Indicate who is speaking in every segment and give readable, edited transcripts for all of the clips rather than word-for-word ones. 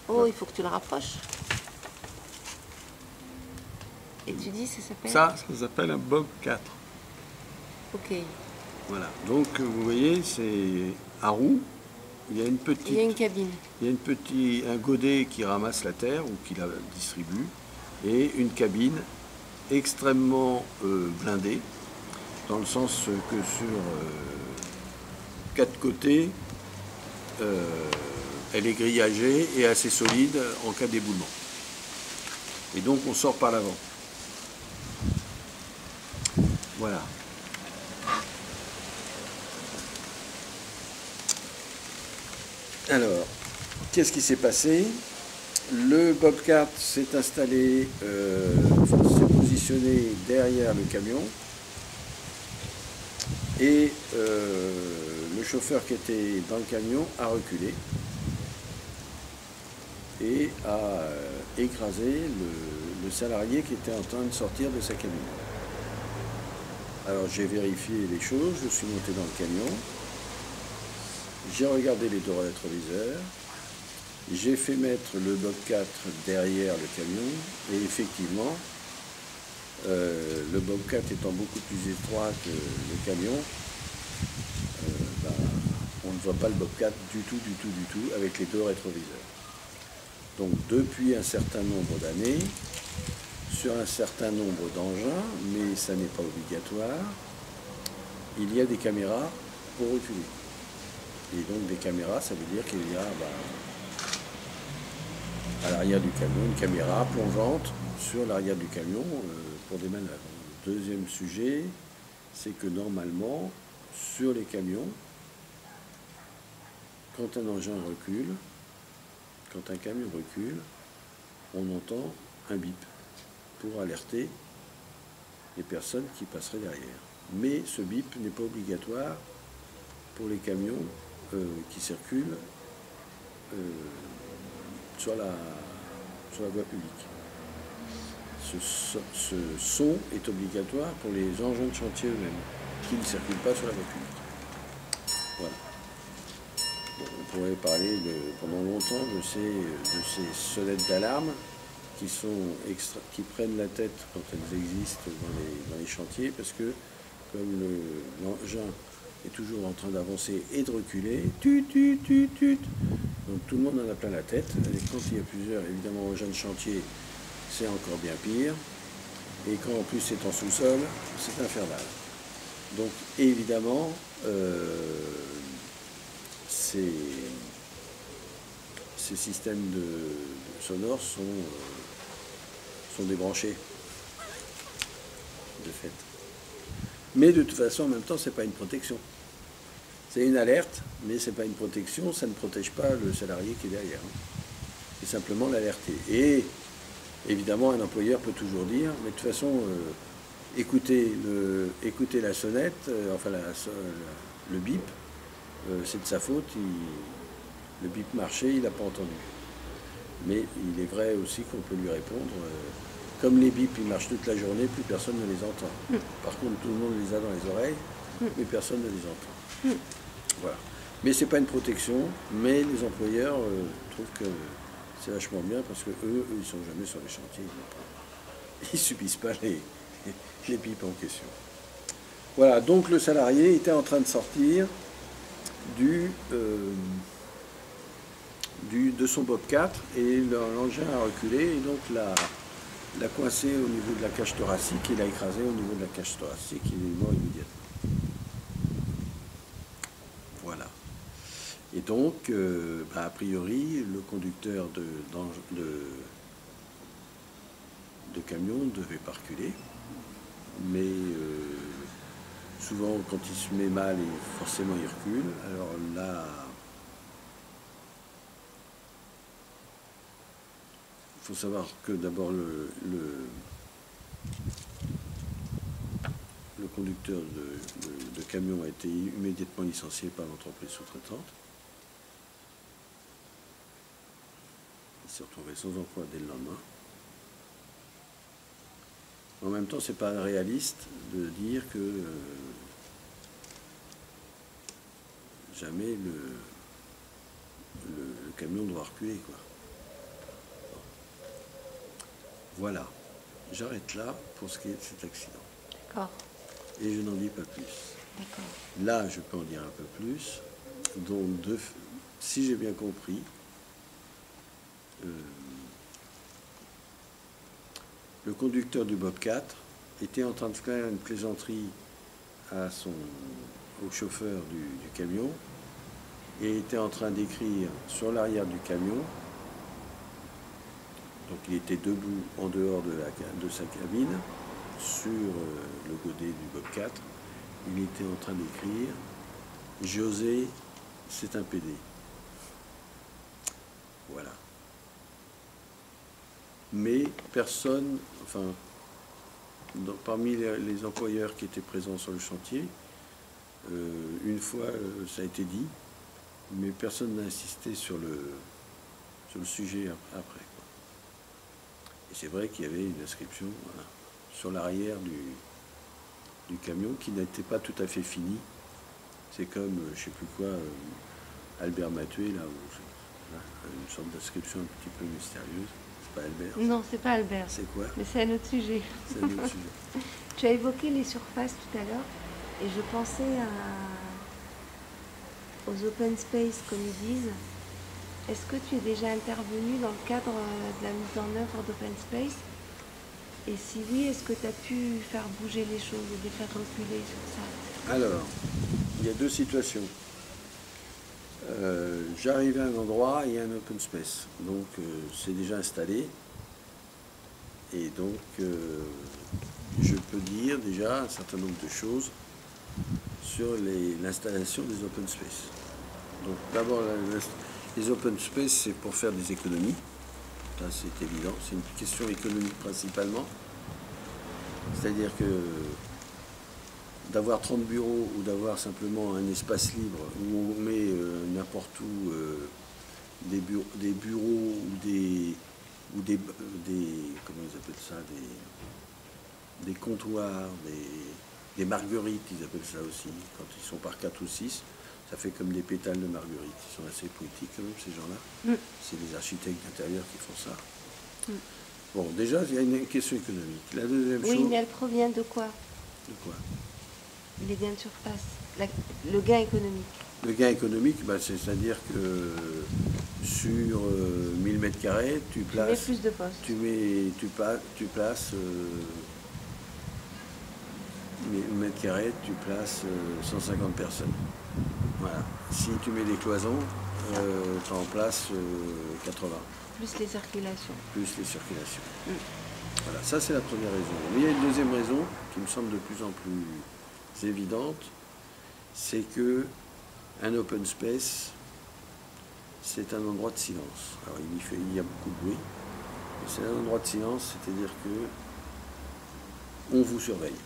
Speaker 1: Oh, il faut que tu le rapproches. Et tu dis, ça s'appelle?
Speaker 2: Ça s'appelle un Bobcat.
Speaker 1: Ok.
Speaker 2: Voilà. Donc vous voyez, c'est à roue. Il y a une petite,
Speaker 1: Il y a une cabine.
Speaker 2: il y a un godet qui ramasse la terre ou qui la distribue, et une cabine extrêmement blindée, dans le sens que sur 4 côtés, elle est grillagée et assez solide en cas d'éboulement. Et donc on sort par l'avant. Voilà. Alors, qu'est-ce qui s'est passé? Le Bobcat s'est installé, s'est positionné derrière le camion, et le chauffeur qui était dans le camion a reculé et a écrasé le salarié qui était en train de sortir de sa cabine. Alors j'ai vérifié les choses, je suis monté dans le camion, j'ai regardé les deux rétroviseurs, j'ai fait mettre le Bobcat derrière le camion, et effectivement, le Bobcat étant beaucoup plus étroit que le camion, on ne voit pas le Bobcat du tout avec les deux rétroviseurs. Donc depuis un certain nombre d'années, sur un certain nombre d'engins, mais ça n'est pas obligatoire, il y a des caméras pour reculer. Et donc des caméras, ça veut dire qu'il y a à l'arrière du camion une caméra plongeante sur l'arrière du camion pour des manœuvres. Le deuxième sujet, c'est que normalement, sur les camions, quand un engin recule, quand un camion recule, on entend un bip pour alerter les personnes qui passeraient derrière. Mais ce bip n'est pas obligatoire pour les camions qui circulent sur la voie publique. Ce son est obligatoire pour les engins de chantier eux-mêmes, qui ne circulent pas sur la voie publique. Voilà. Bon, on pourrait parler pendant longtemps de ces sonnettes d'alarme qui prennent la tête quand elles existent dans les chantiers, parce que comme l'engin est toujours en train d'avancer et de reculer, donc tout le monde en a plein la tête. Et quand il y a plusieurs, évidemment, engins de chantier, c'est encore bien pire. Et quand en plus c'est en sous-sol, c'est infernal. Donc évidemment, ces systèmes sonores sont débranchés, de fait. Mais de toute façon, en même temps, ce n'est pas une protection. C'est une alerte, mais ce n'est pas une protection, ça ne protège pas le salarié qui est derrière. C'est simplement l'alerter. Et évidemment, un employeur peut toujours dire, mais de toute façon, écoutez la sonnette, enfin le bip, c'est de sa faute, le bip marchait, il n'a pas entendu. Mais il est vrai aussi qu'on peut lui répondre, comme les bips ils marchent toute la journée, plus personne ne les entend. Par contre, tout le monde les a dans les oreilles, mais personne ne les entend. Voilà. Mais ce n'est pas une protection, mais les employeurs trouvent que c'est vachement bien parce que eux ils ne sont jamais sur les chantiers, ils ne subissent pas les bips en question. Voilà, donc le salarié était en train de sortir de son Bobcat et l'engin a reculé et donc l'a coincé au niveau de la cage thoracique et l'a écrasé au niveau de la cage thoracique et il est mort immédiatement. Voilà. Et donc, a priori, le conducteur de camion ne devait pas reculer, mais souvent quand il se met mal, forcément il recule. Alors là, il faut savoir que d'abord le conducteur de camion a été immédiatement licencié par l'entreprise sous-traitante. Il s'est retrouvé sans emploi dès le lendemain. En même temps, c'est pas réaliste de dire que jamais le camion doit reculer, quoi. Voilà. J'arrête là pour ce qui est de cet accident.
Speaker 1: D'accord.
Speaker 2: Et je n'en dis pas plus.
Speaker 1: D'accord.
Speaker 2: Là, je peux en dire un peu plus. Donc, si j'ai bien compris, le conducteur du Bobcat était en train de faire une plaisanterie au chauffeur du camion et était en train d'écrire sur l'arrière du camion. Donc il était debout en dehors de sa cabine, sur le godet du Bobcat. Il était en train d'écrire « José, c'est un PD ». Voilà. Mais personne, enfin, parmi les employeurs qui étaient présents sur le chantier, une fois ça a été dit, mais personne n'a insisté sur le sujet après. Et c'est vrai qu'il y avait une inscription sur l'arrière du camion qui n'était pas tout à fait finie. C'est comme, je ne sais plus quoi, Albert Mathieu, là, une sorte d'inscription un petit peu mystérieuse. C'est pas Albert.
Speaker 1: Non, c'est pas Albert.
Speaker 2: C'est quoi?
Speaker 1: Mais c'est un autre sujet.
Speaker 2: C'est un autre sujet.
Speaker 1: Tu as évoqué les surfaces tout à l'heure et je pensais aux open space, comme ils disent. Est-ce que tu es déjà intervenu dans le cadre de la mise en œuvre d'open space? Et si oui, est-ce que tu as pu faire bouger les choses et les faire reculer sur ça?
Speaker 2: Alors, il y a deux situations. J'arrive à un endroit et il y a un open space. Donc, c'est déjà installé. Et donc, je peux dire déjà un certain nombre de choses sur l'installation des open space. Donc, d'abord, les open space, c'est pour faire des économies. Ça, c'est évident. C'est une question économique principalement. C'est-à-dire que d'avoir 30 bureaux ou d'avoir simplement un espace libre où on met n'importe où des bureaux ou des comment ils appellent ça, des comptoirs, des marguerites, ils appellent ça aussi, quand ils sont par 4 ou 6, ça fait comme des pétales de marguerite. Ils sont assez poétiques quand même, ces gens-là. C'est les architectes d'intérieur qui font ça. Bon, déjà, il y a une question économique. La deuxième chose...
Speaker 1: Oui, mais elle provient de quoi?
Speaker 2: De quoi?
Speaker 1: Les gains de surface, le gain économique.
Speaker 2: Le gain économique, c'est-à-dire que sur 1000 mètres carrés, tu places...
Speaker 1: mets plus de postes.
Speaker 2: Tu places... 1000 mètres carrés, tu places 150 personnes. Voilà. Si tu mets des cloisons, tu en places 80.
Speaker 1: Plus les circulations.
Speaker 2: Plus les circulations. Voilà, ça c'est la première raison. Mais il y a une deuxième raison qui me semble de plus en plus évidente, c'est que un open space, c'est un endroit de silence. Alors il y a beaucoup de bruit, mais c'est un endroit de silence, c'est-à-dire que on vous surveille.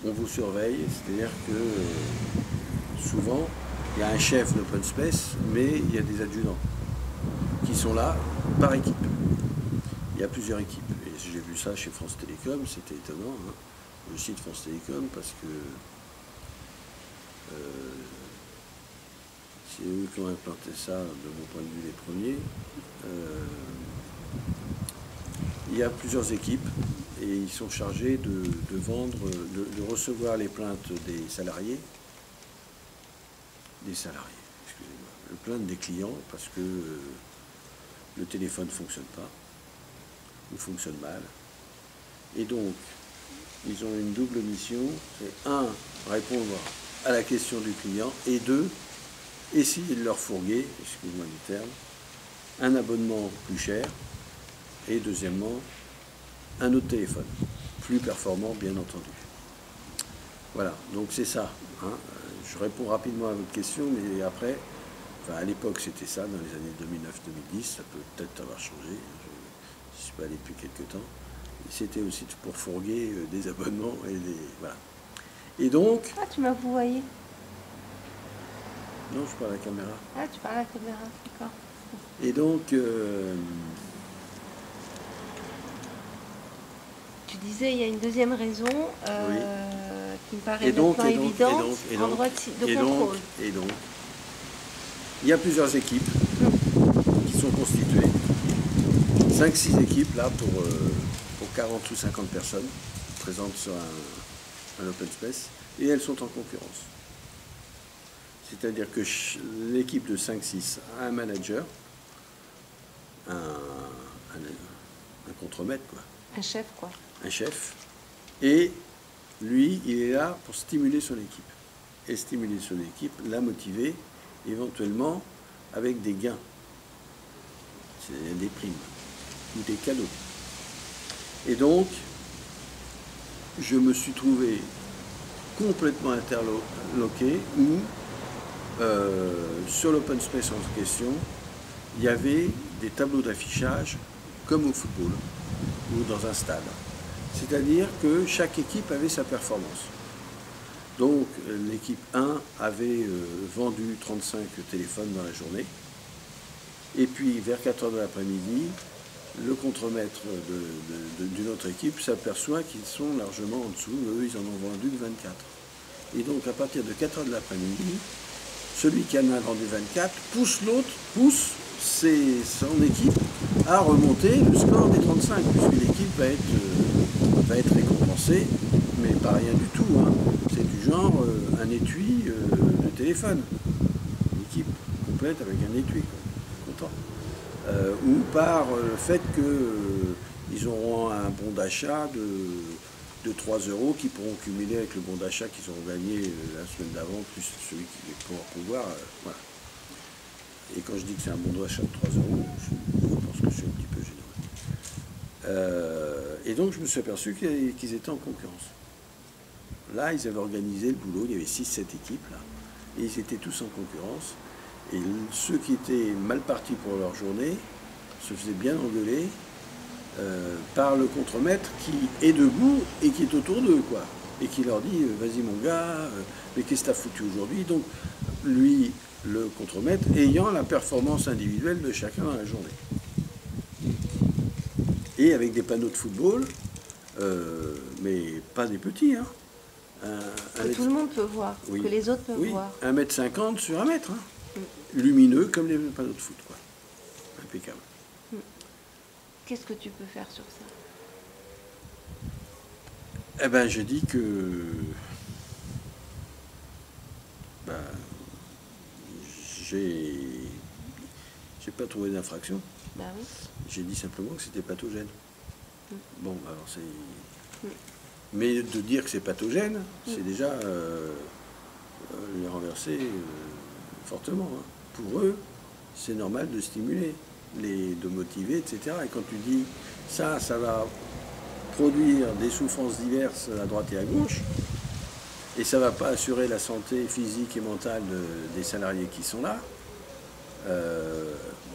Speaker 2: On vous surveille, c'est-à-dire que souvent, il y a un chef d'open space, mais il y a des adjudants qui sont là par équipe. Il y a plusieurs équipes. Et j'ai vu ça chez France Télécom, c'était étonnant, hein, le site France Télécom, parce que c'est eux qui ont implanté ça, de mon point de vue, les premiers. Il y a plusieurs équipes et ils sont chargés de vendre, de recevoir les plaintes des salariés, excusez-moi, les plaintes des clients parce que le téléphone ne fonctionne pas ou fonctionne mal. Et donc, ils ont une double mission, c'est un, répondre à la question du client, et deux, essayer de leur fourguer, excusez-moi du terme, un abonnement plus cher, et deuxièmement, un autre téléphone, plus performant bien entendu. Voilà, donc c'est ça. Hein. Je réponds rapidement à votre question, mais après, enfin à l'époque c'était ça, dans les années 2009-2010, ça peut peut-être avoir changé, je ne suis pas allé depuis quelques temps. C'était aussi pour fourguer des abonnements et des... Voilà. Et donc...
Speaker 1: Ah, tu m'as vouvoyé.
Speaker 2: Non, je parle à la caméra.
Speaker 1: Ah, tu parles à la caméra, d'accord.
Speaker 2: Et donc...
Speaker 1: Tu disais, il y a une deuxième raison
Speaker 2: oui.
Speaker 1: qui me paraît maintenant évidente, endroit de contrôle.
Speaker 2: Et donc, il y a plusieurs équipes qui sont constituées. 5-6 équipes là pour 40 ou 50 personnes présentes sur un open space, et elles sont en concurrence. C'est-à-dire que l'équipe de 5-6 a un manager, un contremaître, quoi.
Speaker 1: Un chef, quoi.
Speaker 2: Un chef. Et lui, il est là pour stimuler son équipe. Et stimuler son équipe, la motiver, éventuellement avec des gains. C'est des primes ou des cadeaux. Et donc, je me suis trouvé complètement interloqué où, sur l'open space en question, il y avait des tableaux d'affichage comme au football ou dans un stade. C'est-à-dire que chaque équipe avait sa performance. Donc l'équipe 1 avait vendu 35 téléphones dans la journée. Et puis vers 4 heures de l'après-midi, le contremaître d'une autre équipe s'aperçoit qu'ils sont largement en dessous. Eux, ils en ont vendu que 24. Et donc à partir de 4 heures de l'après-midi, celui qui en a vendu 24 pousse l'autre, pousse son équipe à remonter le score des 35, puisque l'équipe va être récompensée, mais pas rien du tout. Hein. C'est du genre un étui de téléphone. Une équipe complète avec un étui, quoi. Content. Ou par le fait qu'ils auront un bon d'achat de 3 € qu'ils pourront cumuler avec le bon d'achat qu'ils auront gagné la semaine d'avant, plus celui qu'ils pourront pouvoir. Voilà. Et quand je dis que c'est un bon d'achat de 3 €, je pense que je suis un petit peu généreux. Et donc je me suis aperçu qu'ils étaient en concurrence. Là, ils avaient organisé le boulot, il y avait 6-7 équipes là, et ils étaient tous en concurrence. Et ceux qui étaient mal partis pour leur journée se faisaient bien engueuler par le contremaître qui est debout et qui est autour d'eux, quoi. Et qui leur dit vas-y mon gars, mais qu'est-ce que t'as foutu aujourd'hui? Donc lui, le contremaître, ayant la performance individuelle de chacun dans la journée. Et avec des panneaux de football, mais pas des petits, hein.
Speaker 1: Que tout le monde peut voir,
Speaker 2: oui,
Speaker 1: que les autres peuvent voir.
Speaker 2: 1,50 m sur 1 mètre, hein. Lumineux comme les panneaux de foot, quoi. Impeccable.
Speaker 1: Qu'est-ce que tu peux faire sur ça?
Speaker 2: Eh ben, je dis que j'ai pas trouvé d'infraction.
Speaker 1: Ben oui.
Speaker 2: J'ai dit simplement que c'était pathogène. Bon, alors c'est... Mais de dire que c'est pathogène, c'est déjà les renverser fortement. Hein. Pour eux, c'est normal de stimuler, de motiver, etc. Et quand tu dis ça va produire des souffrances diverses à droite et à gauche, et ça ne va pas assurer la santé physique et mentale des salariés qui sont là.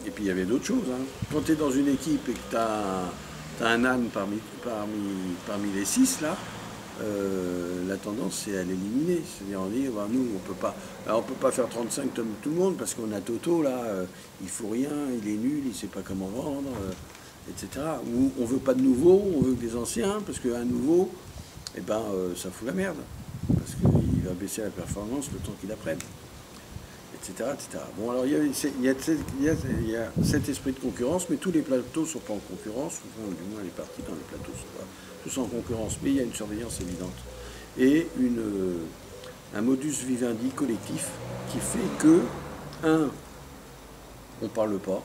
Speaker 2: Et puis il y avait d'autres choses. Hein. Quand tu es dans une équipe et que tu as un âne parmi les 6 là, la tendance c'est à l'éliminer. C'est-à-dire on dit bah, nous on peut pas faire 35 comme tout le monde parce qu'on a Toto là, il faut rien, il est nul, il sait pas comment vendre, etc. Ou on veut pas de nouveaux, on veut que des anciens parce qu'un nouveau, eh ben ça fout la merde parce qu'il va baisser la performance le temps qu'il apprenne. Etc., etc. Bon, alors il y a cet esprit de concurrence, mais tous les plateaux ne sont pas en concurrence, enfin, du moins les parties dans les plateaux ne sont pas tous en concurrence, mais il y a une surveillance évidente. Et un modus vivendi collectif qui fait que, 1, on ne parle pas,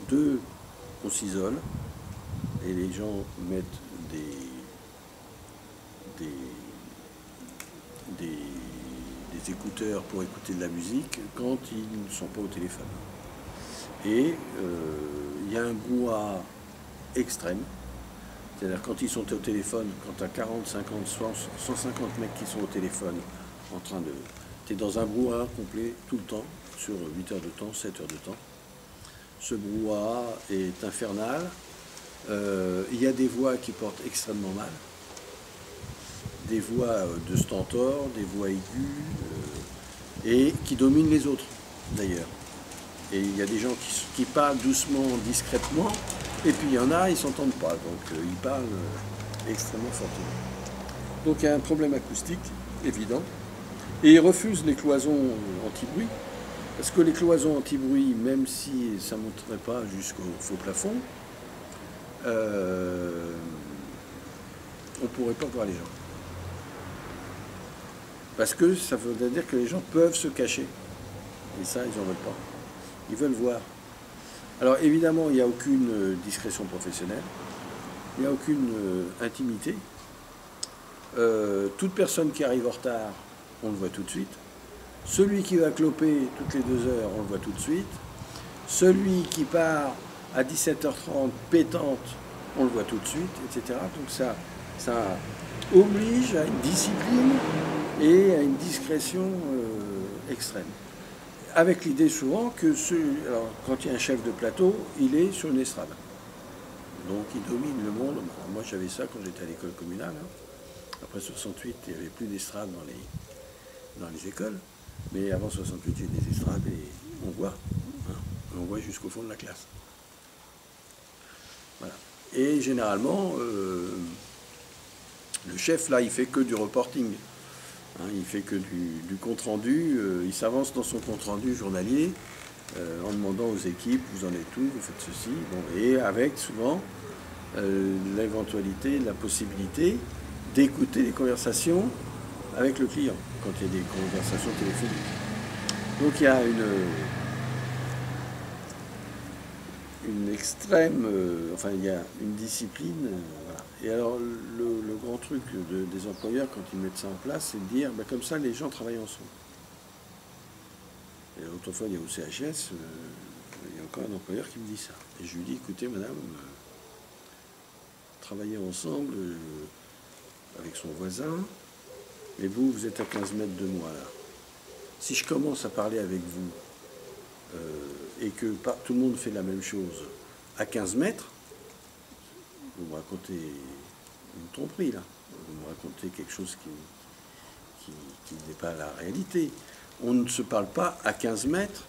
Speaker 2: 2, on s'isole, et les gens mettent des écouteurs pour écouter de la musique quand ils ne sont pas au téléphone. Et il y a un brouhaha extrême, c'est-à-dire quand ils sont au téléphone, quand tu as 40, 50, 150 mecs qui sont au téléphone en train de... Tu es dans un brouhaha complet tout le temps, sur 8 heures de temps, 7 heures de temps. Ce brouhaha est infernal. Il y a des voix qui portent extrêmement mal. Des voix de stentor, des voix aiguës, et qui dominent les autres, d'ailleurs. Et il y a des gens qui parlent doucement, discrètement, et puis il y en a, ils ne s'entendent pas, donc ils parlent extrêmement fortement. Donc il y a un problème acoustique, évident, et ils refusent les cloisons anti-bruit, parce que les cloisons anti-bruit, même si ça ne monterait pas jusqu'au faux plafond, on ne pourrait pas voir les gens. Parce que ça veut dire que les gens peuvent se cacher. Et ça, ils n'en veulent pas. Ils veulent voir. Alors évidemment, il n'y a aucune discrétion professionnelle. Il n'y a aucune intimité. Toute personne qui arrive en retard, on le voit tout de suite. Celui qui va cloper toutes les 2 heures, on le voit tout de suite. Celui qui part à 17h30 pétante, on le voit tout de suite, etc. Donc ça oblige à une discipline et à une discrétion extrême. Avec l'idée souvent que alors, quand il y a un chef de plateau, il est sur une estrade. Donc il domine le monde. Moi j'avais ça quand j'étais à l'école communale. Après 68, il n'y avait plus d'estrade dans les écoles. Mais avant 68, il y avait des estrades et on voit. On voit jusqu'au fond de la classe. Voilà. Et généralement, le chef, là, il fait que du reporting. Il fait que du compte-rendu. Il s'avance dans son compte-rendu journalier en demandant aux équipes, vous en êtes où, vous faites ceci. Bon, et avec souvent l'éventualité, la possibilité d'écouter les conversations avec le client, quand il y a des conversations téléphoniques. Donc il y a une extrême, enfin il y a une discipline. Voilà. Et alors le grand truc des employeurs quand ils mettent ça en place, c'est de dire, comme ça les gens travaillent ensemble. Et autrefois il y a au CHS, il y a encore un employeur qui me dit ça. Et je lui dis, écoutez madame, travailler ensemble avec son voisin, et vous êtes à 15 mètres de moi là. Si je commence à parler avec vous, et que tout le monde fait la même chose à 15 mètres, vous me racontez une tromperie, là. Vous me racontez quelque chose qui n'est pas la réalité. On ne se parle pas à 15 mètres.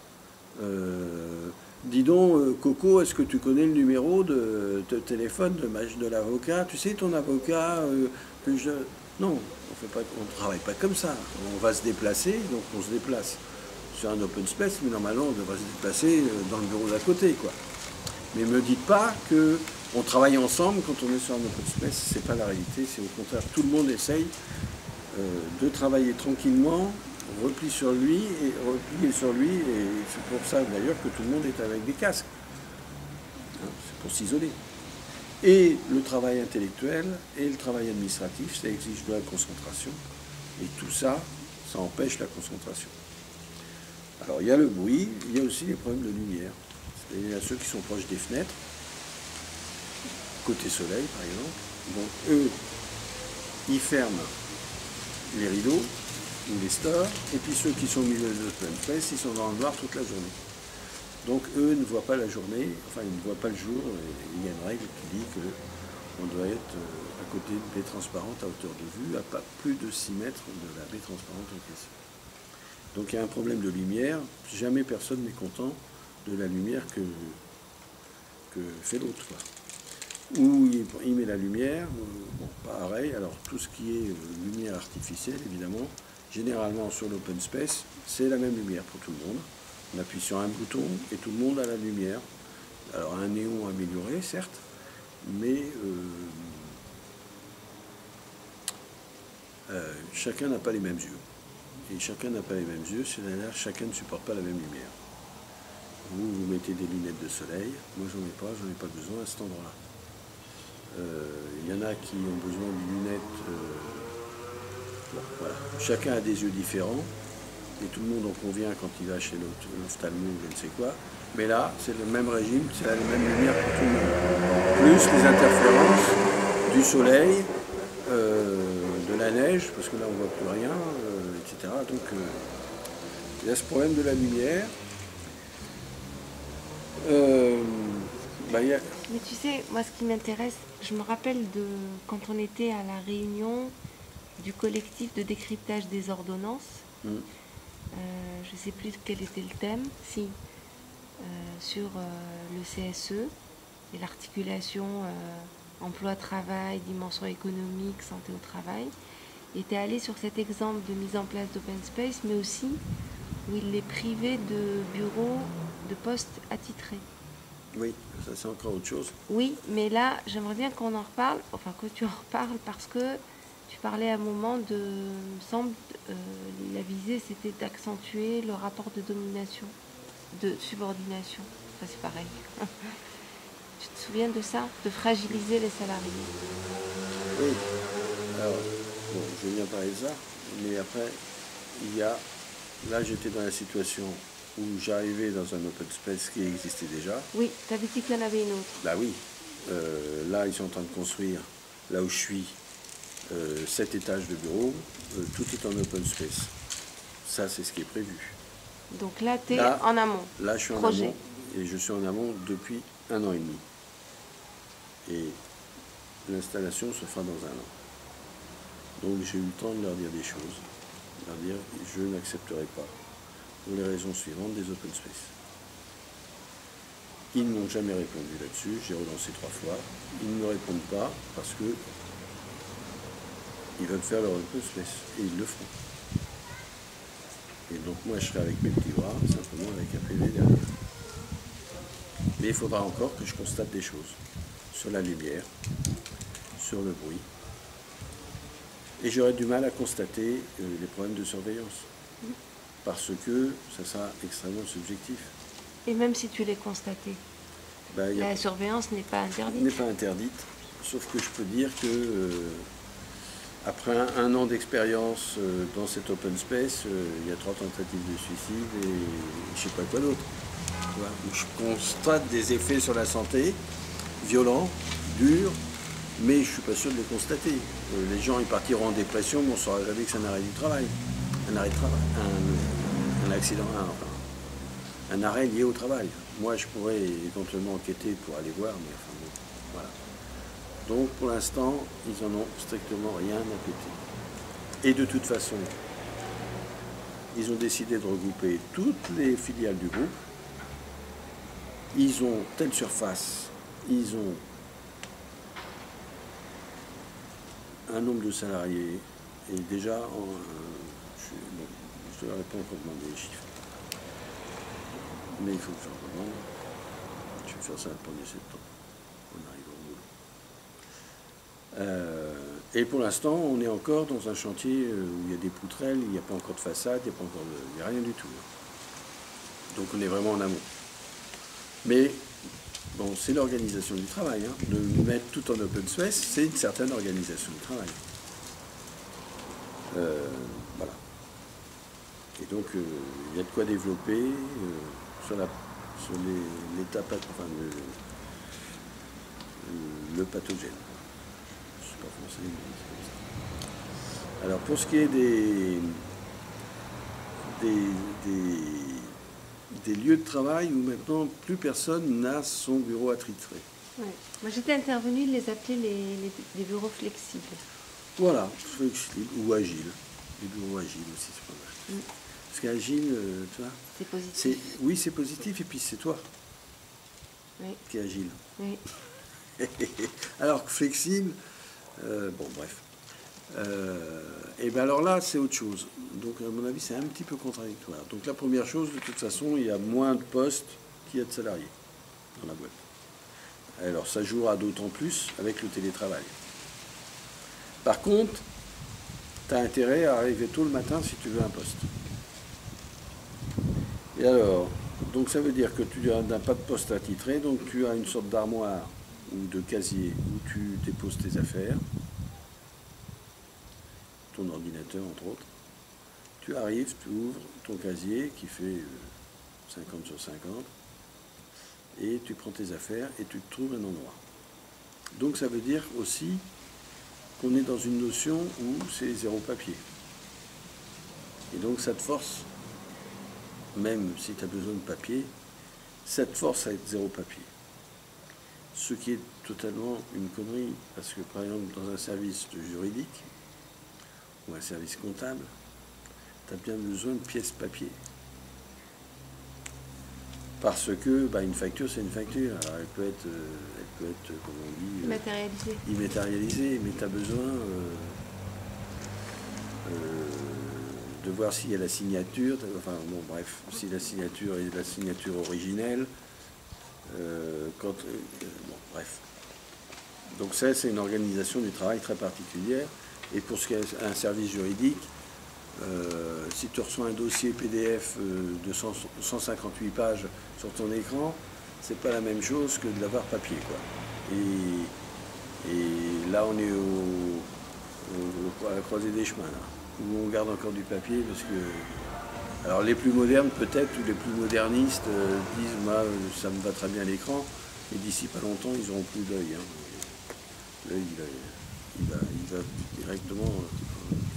Speaker 2: Dis donc, Coco, est-ce que tu connais le numéro de téléphone de l'avocat? Tu sais, ton avocat Non, on ne travaille pas comme ça. On va se déplacer, donc on se déplace sur un open space, mais normalement on devrait se déplacer dans le bureau d'à côté, quoi. Mais ne me dites pas qu'on travaille ensemble quand on est sur un open space, c'est pas la réalité, c'est au contraire, tout le monde essaye de travailler tranquillement, replier sur lui, et c'est pour ça d'ailleurs que tout le monde est avec des casques. C'est pour s'isoler. Et le travail intellectuel et le travail administratif, ça exige de la concentration. Et tout ça, ça empêche la concentration. Alors il y a le bruit, il y a aussi les problèmes de lumière. Il y a ceux qui sont proches des fenêtres, côté soleil par exemple. Donc eux, ils ferment les rideaux ou les stores, et puis ceux qui sont au milieu de l'open space, ils sont dans le noir toute la journée. Donc eux ne voient pas la journée, enfin ils ne voient pas le jour, et il y a une règle qui dit qu'on doit être à côté d'une baie transparente à hauteur de vue, à pas plus de 6 mètres de la baie transparente encaissée. Donc il y a un problème de lumière, jamais personne n'est content de la lumière que fait l'autre. Où il met la lumière, bon, pareil, alors tout ce qui est lumière artificielle, évidemment, généralement sur l'open space, c'est la même lumière pour tout le monde. On appuie sur un bouton et tout le monde a la lumière. Alors un néon amélioré, certes, mais chacun n'a pas les mêmes yeux. Et chacun n'a pas les mêmes yeux, c'est-à-dire chacun ne supporte pas la même lumière. Vous mettez des lunettes de soleil, moi j'en ai pas besoin à cet endroit-là. Il y en a qui ont besoin de lunettes. Bon, voilà. Chacun a des yeux différents, et tout le monde en convient quand il va chez l'ophtalmo ou je ne sais quoi. Mais là, c'est le même régime, c'est la même lumière pour tout le monde. Plus les interférences du soleil, de la neige, parce que là on ne voit plus rien, etc. Donc il y a ce problème de la lumière.
Speaker 1: Mais tu sais, moi ce qui m'intéresse, je me rappelle de quand on était à la réunion du collectif de décryptage des ordonnances. Je ne sais plus quel était le thème, sur le CSE et l'articulation emploi-travail, dimension économique, santé au travail. Il était allé sur cet exemple de mise en place d'open space, mais aussi où il les privait de bureaux, de postes attitrés.
Speaker 2: Oui, ça c'est encore autre chose.
Speaker 1: Oui, mais là, j'aimerais bien qu'on en reparle, enfin que tu en reparles, parce que tu parlais à un moment de, il me semble, la visée c'était d'accentuer le rapport de domination, de subordination. Enfin, c'est pareil. Tu te souviens de ça? De fragiliser les salariés.
Speaker 2: Oui, alors, bon, je viens parler de ça, mais après, il y a, là j'étais dans la situation où j'arrivais dans un open space qui existait déjà.
Speaker 1: Oui, tu avais dit qu'il y en avait une autre.
Speaker 2: Bah oui, là ils sont en train de construire, là où je suis, 7 étages de bureaux, tout est en open space. Ça c'est ce qui est prévu.
Speaker 1: Donc là, tu es
Speaker 2: Là,
Speaker 1: en amont.
Speaker 2: Là je suis en
Speaker 1: Projet.
Speaker 2: amont, et je suis en amont depuis 1 an et demi. Et l'installation se fera dans 1 an. Donc j'ai eu le temps de leur dire des choses, de leur dire je n'accepterai pas, pour les raisons suivantes, des open space. Ils n'ont jamais répondu là-dessus, j'ai relancé 3 fois. Ils ne me répondent pas parce que ils veulent faire leur open space et ils le feront. Et donc moi je serai avec mes petits bras, simplement avec un PV derrière. Mais il faudra encore que je constate des choses sur la lumière, sur le bruit. Et j'aurai du mal à constater les problèmes de surveillance. Parce que ça sera extrêmement subjectif.
Speaker 1: Et même si tu l'es constaté, la surveillance n'est pas interdite.
Speaker 2: N'est pas interdite, sauf que je peux dire que après 1 an d'expérience dans cet open space, il y a 3 tentatives de suicide et je ne sais pas quoi d'autre. Où je constate des effets sur la santé, violents, durs, mais je ne suis pas sûr de les constater. Les gens ils partiront en dépression, mais on ne saura jamais que c'est un arrêt du travail. Un arrêt de travail, un accident, un arrêt lié au travail. Moi, je pourrais éventuellement enquêter pour aller voir, mais enfin bon, voilà. Donc, pour l'instant, ils n'en ont strictement rien à péter. Et de toute façon, ils ont décidé de regrouper toutes les filiales du groupe. Ils ont telle surface, ils ont un nombre de salariés, et déjà, je ne leur ai pas encore demandé les chiffres. Mais il faut que j'en demande. Je vais faire ça le 1er septembre. On arrive au boulot. Et pour l'instant, on est encore dans un chantier où il y a des poutrelles, il n'y a pas encore de façade, il n'y a rien du tout. Donc on est vraiment en amont. Mais bon, c'est l'organisation du travail. Hein. De mettre tout en open space, c'est une certaine organisation du travail. Voilà. Et donc, il y a de quoi développer sur l'étape, enfin, le pathogène. Je ne suis pas français, mais c'est comme ça. Alors, pour ce qui est des lieux de travail où maintenant plus personne n'a son bureau attitré.
Speaker 1: Ouais. Moi, j'étais intervenue, les appeler les bureaux flexibles.
Speaker 2: Voilà, flexible ou agile. Les bureaux agiles aussi, c'est pas mal. Parce qu'agile, tu vois.
Speaker 1: C'est positif.
Speaker 2: Oui, c'est positif, et puis c'est toi qui est agile.
Speaker 1: Oui.
Speaker 2: Alors que flexible, bon, bref. Et bien alors là, c'est autre chose. Donc, à mon avis, c'est un petit peu contradictoire. Donc, la première chose, de toute façon, il y a moins de postes qu'il y a de salariés dans la boîte. Alors, ça jouera d'autant plus avec le télétravail. Par contre, tu as intérêt à arriver tôt le matin si tu veux un poste. Et alors, donc ça veut dire que tu n'as pas de poste attitré, donc tu as une sorte d'armoire ou de casier où tu déposes tes affaires, ton ordinateur entre autres. Tu arrives, tu ouvres ton casier qui fait 50 sur 50 et tu prends tes affaires et tu te trouves un endroit. Donc ça veut dire aussi qu'on est dans une notion où c'est 0 papier. Et donc ça te force, même si tu as besoin de papier, ça te force à être 0 papier. Ce qui est totalement une connerie, parce que par exemple dans un service juridique ou un service comptable, tu as bien besoin de pièces papier. Parce que une facture, c'est une facture. Alors, elle peut être comme on dit, immatérialisée, mais tu as besoin de voir s'il y a la signature. Enfin, bon, bref, si la signature est la signature originelle, bon, bref. Donc ça, c'est une organisation du travail très particulière. Et pour ce qui est un service juridique, si tu reçois un dossier PDF de 158 pages sur ton écran, c'est pas la même chose que de l'avoir papier, quoi. Et là, on est à la croisée des chemins, là, où on garde encore du papier, parce que... Alors les plus modernes, peut-être, ou les plus modernistes disent, moi, ça me va très bien l'écran, et d'ici pas longtemps, ils n'auront plus d'œil. Hein. L'œil, il va directement,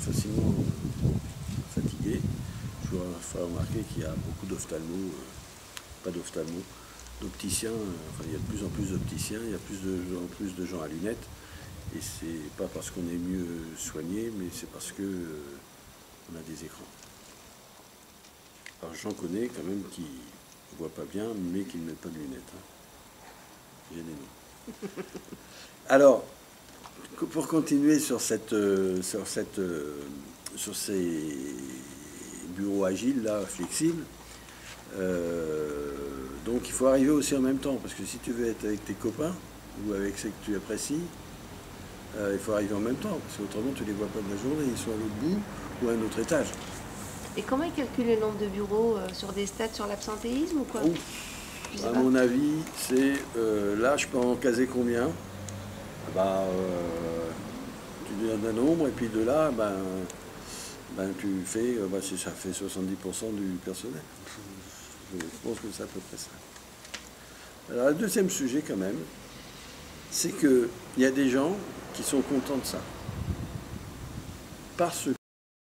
Speaker 2: facilement fatigué. Je vous ferai remarquer qu'il y a beaucoup d'ophtalmos, pas d'ophtalmos, d'opticiens, enfin il y a de plus en plus d'opticiens, il y a en plus de gens à lunettes, et c'est pas parce qu'on est mieux soigné, mais c'est parce que on a des écrans. Alors j'en connais quand même qui ne voient pas bien, mais qui ne mettent pas de lunettes. Hein. J'ai des noms. Alors, pour continuer sur ces bureaux agiles, là, flexibles, donc il faut arriver aussi en même temps, parce que si tu veux être avec tes copains, ou avec ceux que tu apprécies, il faut arriver en même temps, parce qu'autrement tu ne les vois pas de la journée, ils sont à l'autre bout ou à un autre étage.
Speaker 1: Et comment ils calculent le nombre de bureaux sur des stats sur l'absentéisme ou quoi?
Speaker 2: À mon avis, c'est là, je peux en caser combien? Bah, tu donnes un nombre, et puis de là, tu fais, ça fait 70% du personnel. Je pense que c'est à peu près ça. Alors, le deuxième sujet, quand même, c'est qu'il y a des gens qui sont contents de ça. Parce